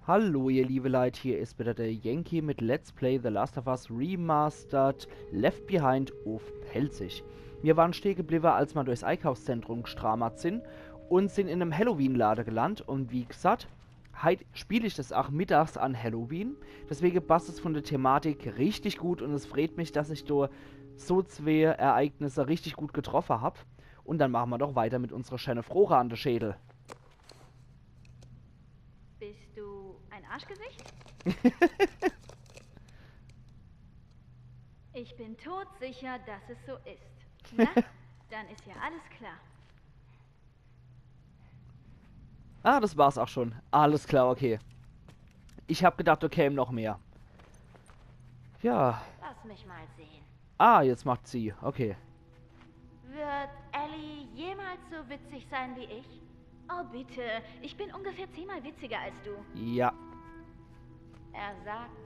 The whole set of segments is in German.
Hallo ihr liebe Leute, hier ist wieder der Yankee mit Let's Play The Last of Us Remastered Left Behind auf Pelzig. Wir waren stehen geblieben, als wir durchs Einkaufszentrum gestramert sind und sind in einem Halloween-Laden gelandet und wie gesagt, heute spiele ich das auch mittags an Halloween, deswegen passt es von der Thematik richtig gut und es freut mich, dass ich da so zwei Ereignisse richtig gut getroffen habe. Und dann machen wir doch weiter mit unserer schönen Flora an der Schädel. Bist du ein Arschgesicht? Ich bin todsicher, dass es so ist. Na, dann ist ja alles klar. Ah, das war's auch schon. Alles klar, okay. Ich hab gedacht, da käme noch mehr. Ja. Lass mich mal sehen. Ah, jetzt macht sie. Okay. Wird Ellie jemals so witzig sein wie ich? Oh bitte, ich bin ungefähr 10-mal witziger als du. Ja. Er sagt,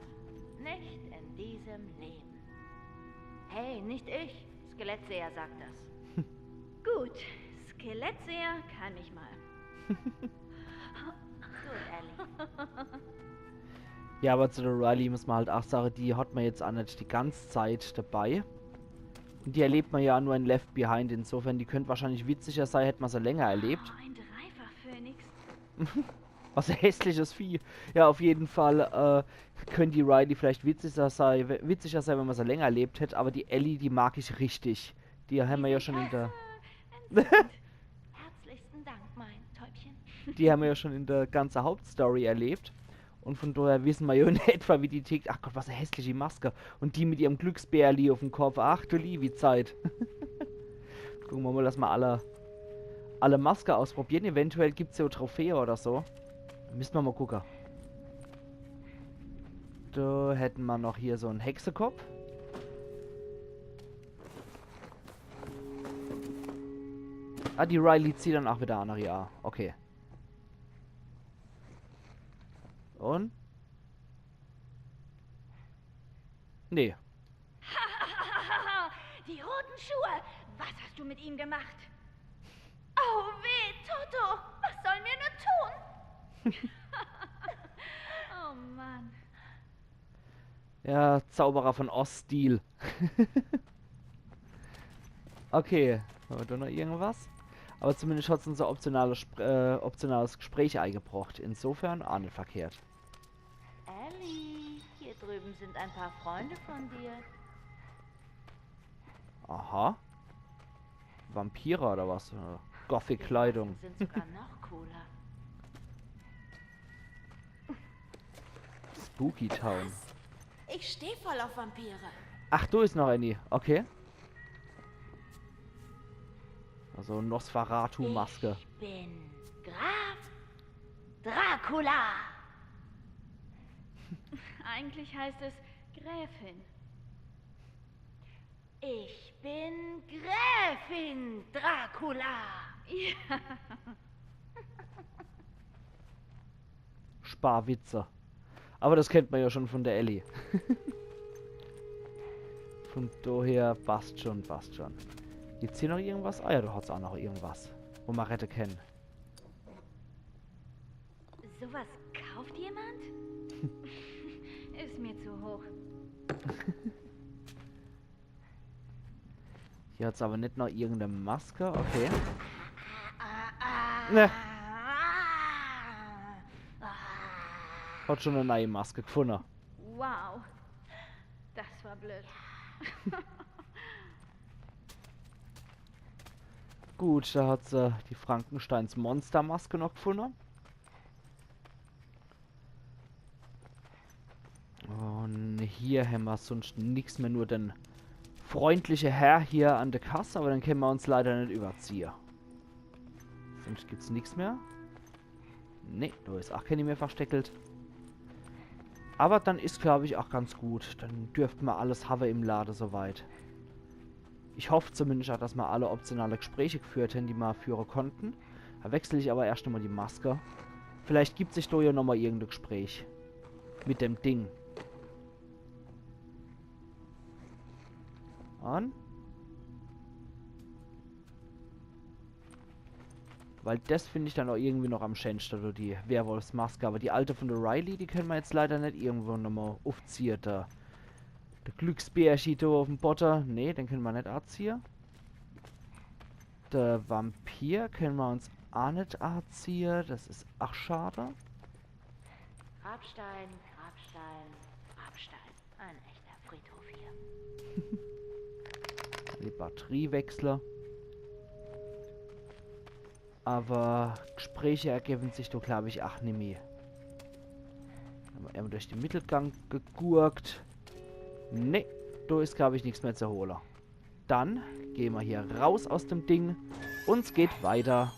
nicht in diesem Leben. Hey, nicht ich. Skelettseher sagt das. Gut, Skelettseher kann ich mal. Gut, Ellie. Ja, aber zu der Riley muss man halt auch sagen, die hat man jetzt auch nicht die ganze Zeit dabei. Und die erlebt man ja nur in Left Behind. Insofern, die könnte wahrscheinlich witziger sein, hätte man sie länger erlebt. Oh, ein Dreifach-Phönix. Was ein hässliches Vieh. Ja, auf jeden Fall könnte die Riley vielleicht witziger sein, wenn man sie länger erlebt hätte. Aber die Ellie, die mag ich richtig. Die haben wir ja schon in der... Herzlichsten Dank, mein Täubchen. Die haben wir ja schon in der ganzen Hauptstory erlebt. Und von daher wissen wir ja in etwa, wie die tickt. Ach Gott, was eine hässliche Maske. Und die mit ihrem Glücksbärli auf dem Kopf. Ach du liebe Zeit. Gucken wir mal, dass wir alle Maske ausprobieren. Eventuell gibt es ja Trophäe oder so. Müssen wir mal gucken. Da hätten wir noch hier so einen Hexekopf. Ah, die Riley zieht dann auch wieder an, ja. Okay. Und? Nee. Die roten Schuhe. Was hast du mit ihm gemacht? Oh weh, Toto. Was sollen wir nur tun? Oh Mann. Ja, Zauberer von Oststil. Okay, haben wir da noch irgendwas? Aber zumindest hat es unser optionales Gespräch eingebracht. Insofern auch nicht verkehrt. Ellie, hier drüben sind ein paar Freunde von dir. Aha. Vampire oder was? Die Gothic-Kleidung. Masken sind sogar noch cooler. Spooky Town. Ich stehe voll auf Vampire. Ach, du ist noch Annie. Okay. Also Nosferatu-Maske. Ich bin Graf Dracula. Eigentlich heißt es Gräfin. Ich bin Gräfin Dracula. Ja. Sparwitze. Aber das kennt man ja schon von der Ellie. Von daher passt schon, passt schon. Gibt's hier noch irgendwas? Ah ja, du hast auch noch irgendwas, wo man Rette kennen. Sowas kauft jemand? Ist mir zu hoch. Hier hat's aber nicht noch irgendeine Maske. Okay. Ne, hat schon eine neue Maske gefunden. Wow. Das war blöd. Gut, da hat sie die Frankensteins Monstermaske noch gefunden. Und hier haben wir sonst nichts mehr, nur den freundlichen Herr hier an der Kasse, aber dann können wir uns leider nicht überziehen. Sonst gibt's nichts mehr. Ne, da ist auch keine mehr versteckelt. Aber dann ist, glaube ich, auch ganz gut. Dann dürften wir alles haben im Laden soweit. Ich hoffe zumindest auch, dass wir alle optionale Gespräche geführt haben, die wir führen konnten. Da wechsle ich aber erst nochmal die Maske. Vielleicht gibt sich da ja nochmal irgendein Gespräch. Mit dem Ding. Und? Weil das finde ich dann auch irgendwie noch am schönsten, oder die Werwolfsmaske. Aber die alte von der Riley, die können wir jetzt leider nicht irgendwo nochmal aufziehen. Der Glücksbär steht da auf dem Botter. Nee, den können wir nicht anziehen. Der Vampir können wir uns auch nicht anziehen. Das ist auch schade. Grabstein, Grabstein, Grabstein. Ein echter Friedhof hier. Die Batteriewechsler. Aber Gespräche ergeben sich doch, glaube ich, auch nicht mehr. Haben wir durch den Mittelgang gegurkt. Ne, da ist, glaube ich, nichts mehr zu holen. Dann gehen wir hier raus aus dem Ding. Uns geht weiter.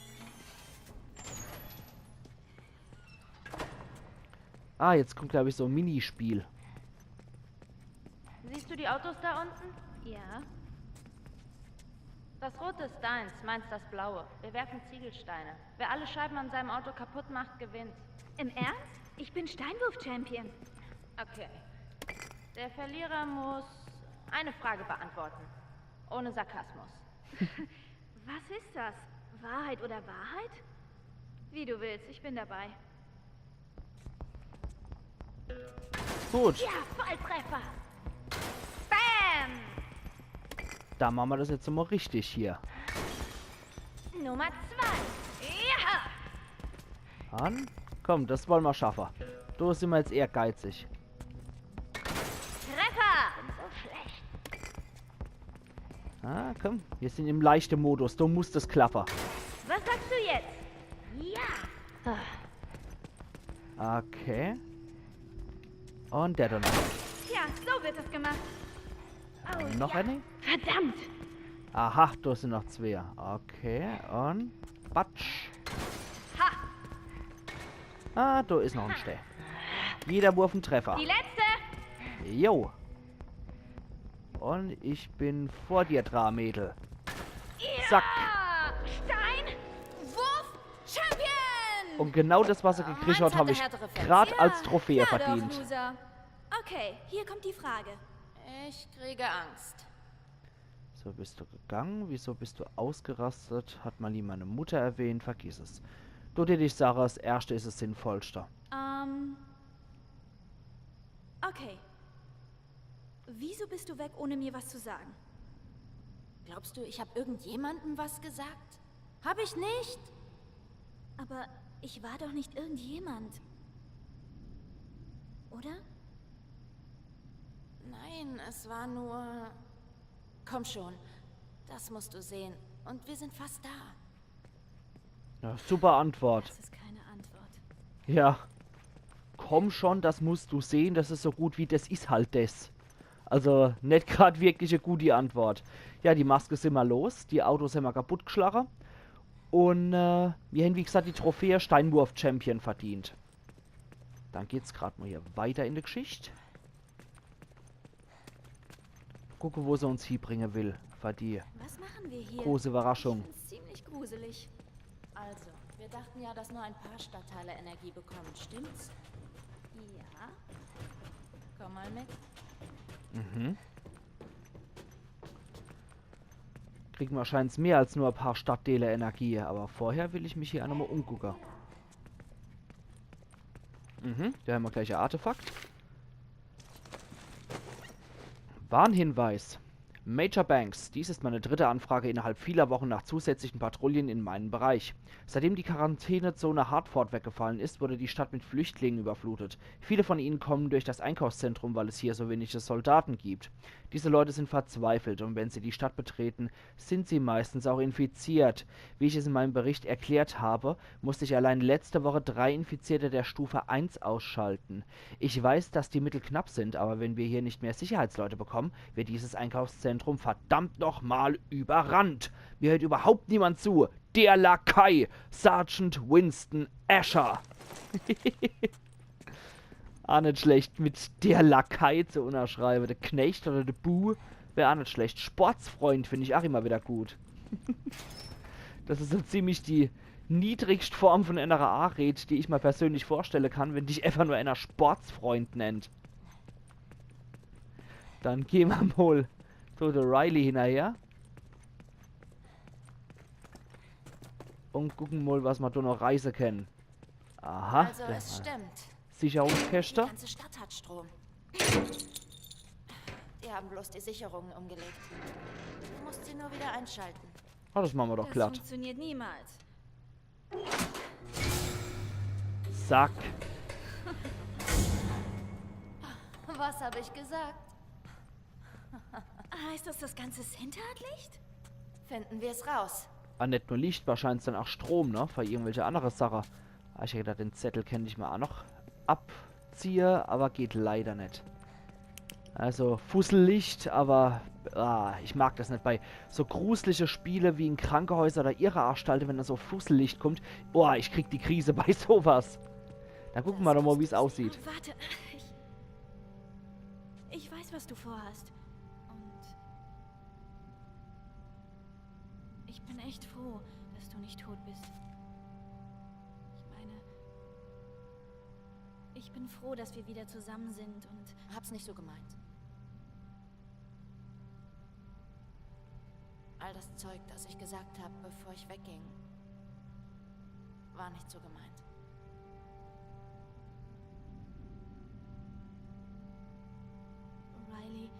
Ah, jetzt kommt, glaube ich, so ein Minispiel. Siehst du die Autos da unten? Ja. Das rote ist deins, meins das blaue. Wir werfen Ziegelsteine. Wer alle Scheiben an seinem Auto kaputt macht, gewinnt. Im Ernst? Ich bin Steinwurf-Champion. Okay. Der Verlierer muss eine Frage beantworten. Ohne Sarkasmus. Was ist das? Wahrheit oder Wahrheit? Wie du willst, ich bin dabei. Gut, Ja, Volltreffer. Bam! da machen wir das jetzt mal richtig hier. Nummer 2. Ja! An. Komm, das wollen wir schaffen. Da sind wir jetzt eher geizig. Treffer! So schlecht. Ah, komm. Wir sind im leichten Modus. Da muss das klappen. Was sagst du jetzt? Ja! Okay. Und der dann noch. Tja, so wird das gemacht. Oh, Noch ja. eine? Verdammt! Aha, da sind noch zwei. Okay, und Batsch. Ha! Ah, da ist noch ein Steh. Jeder Wurf ein Treffer. Die letzte! Jo. Und ich bin vor dir dran, Mädel. Zack. Ja! Stein! Wurf! Champion! Und genau das, was er gekriegt hat, habe ich gerade als Trophäe verdient. Doch, Loser. Okay, hier kommt die Frage. Ich kriege Angst. So bist du gegangen. Wieso bist du ausgerastet? Hat mal meine Mutter erwähnt. Vergiss es. Du dir ich sage, das erste ist das sinnvollste. Okay. Wieso bist du weg, ohne mir was zu sagen? Glaubst du, ich habe irgendjemandem was gesagt? Habe ich nicht. Aber ich war doch nicht irgendjemand. Oder? Nein, es war nur... Komm schon, das musst du sehen. Und wir sind fast da. Ja, super Antwort. Das ist keine Antwort. Ja. Komm schon, das musst du sehen. Das ist so gut wie das ist halt das. Also nicht gerade wirklich eine gute Antwort. Ja, die Maske sind mal los. Die Autos sind mal kaputt geschlagen. Und wir haben, wie gesagt, die Trophäe Steinwurf-Champion verdient. Dann geht's gerade mal hier weiter in der Geschichte. Gucke, wo sie uns hinbringen will. Für die Was machen wir hier? große Überraschung. Ich find's ziemlich gruselig. Also, wir dachten ja, dass nur ein paar Stadtteile Energie bekommen, stimmt's? Ja. Komm mal mit. Mhm. Kriegen wir wahrscheinlich mehr als nur ein paar Stadtteile Energie. Aber vorher will ich mich hier einmal umgucken. Mhm, da haben wir gleich ein Artefakt. Warnhinweis. Major Banks. Dies ist meine dritte Anfrage innerhalb vieler Wochen nach zusätzlichen Patrouillen in meinem Bereich. Seitdem die Quarantänezone Hartford weggefallen ist, wurde die Stadt mit Flüchtlingen überflutet. Viele von ihnen kommen durch das Einkaufszentrum, weil es hier so wenige Soldaten gibt. Diese Leute sind verzweifelt und wenn sie die Stadt betreten, sind sie meistens auch infiziert. Wie ich es in meinem Bericht erklärt habe, musste ich allein letzte Woche 3 Infizierte der Stufe 1 ausschalten. Ich weiß, dass die Mittel knapp sind, aber wenn wir hier nicht mehr Sicherheitsleute bekommen, wird dieses Einkaufszentrum verdammt nochmal überrannt. Mir hört überhaupt niemand zu. Der Lakai, Sergeant Winston Asher. Auch nicht schlecht, mit der Lakai zu unterschreiben. Der Knecht oder der Bu wäre auch nicht schlecht. Sportsfreund finde ich auch immer wieder gut. Das ist so ziemlich die niedrigste Form von einer A-Red, die ich mir persönlich vorstellen kann, wenn dich einfach nur einer Sportsfreund nennt. Dann gehen wir mal zu der Riley hinterher. Und gucken mal, was wir da noch reisen können. Aha. Also es stimmt. Die Sicherungskäste. ganze Stadt hat Strom. Die haben bloß die Sicherungen umgelegt. Du musst sie nur wieder einschalten. Oh, das machen wir doch Das glatt. funktioniert niemals. Zack. Was habe ich gesagt? Heißt das Ganze Center hat Licht? Finden wir es raus. Ah, nicht nur Licht, wahrscheinlich dann auch Strom, ne? Für irgendwelche andere Sachen. Ah, ich hätte gedacht, den Zettel könnte ich mir auch noch abziehen, aber geht leider nicht. Also, Fussellicht, aber ich mag das nicht bei so gruselige Spiele wie in Krankenhäusern oder ihrer Anstalten, wenn da so Fussellicht kommt. Oh, ich krieg die Krise bei sowas. Dann gucken wir doch mal, wie es aussieht. Warte, ich weiß, was du vorhast. Und ich bin echt froh, dass du nicht tot bist. Ich meine, ich bin froh, dass wir wieder zusammen sind und Hab's nicht so gemeint. All das Zeug, das ich gesagt habe, bevor ich wegging, war nicht so gemeint. Riley,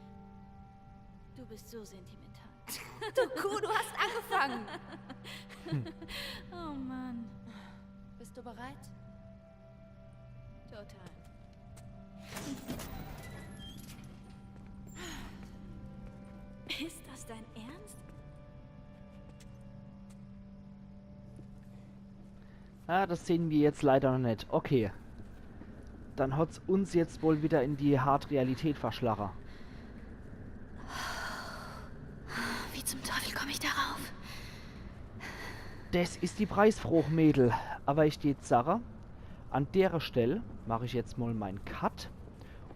du bist so sentimental. Du Kuh, du hast angefangen. Oh Mann, Bist du bereit? total. Ist das dein Ernst? Ah, das sehen wir jetzt leider noch nicht. Okay. Dann hat's uns jetzt wohl wieder in die Hard-Realität verschlagen. Wie zum Teufel komme ich darauf? Das ist die Preisfrucht, Mädel. Aber ich steht Sarah. An der Stelle mache ich jetzt mal meinen Cut.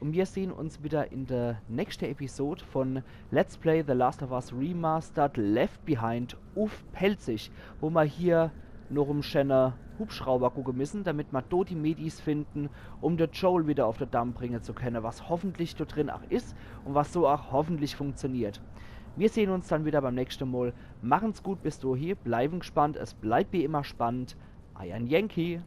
Und wir sehen uns wieder in der nächsten Episode von Let's Play The Last of Us Remastered Left Behind auf Pelzig, wo wir hier noch um schöne Hubschrauber gucken müssen, damit wir dort die Medis finden, um den Joel wieder auf den Damm bringen zu können, was hoffentlich dort drin auch ist und was so auch hoffentlich funktioniert. Wir sehen uns dann wieder beim nächsten Mal. Machen's gut bis dahin, bleiben gespannt, es bleibt wie immer spannend. Iron Yankee.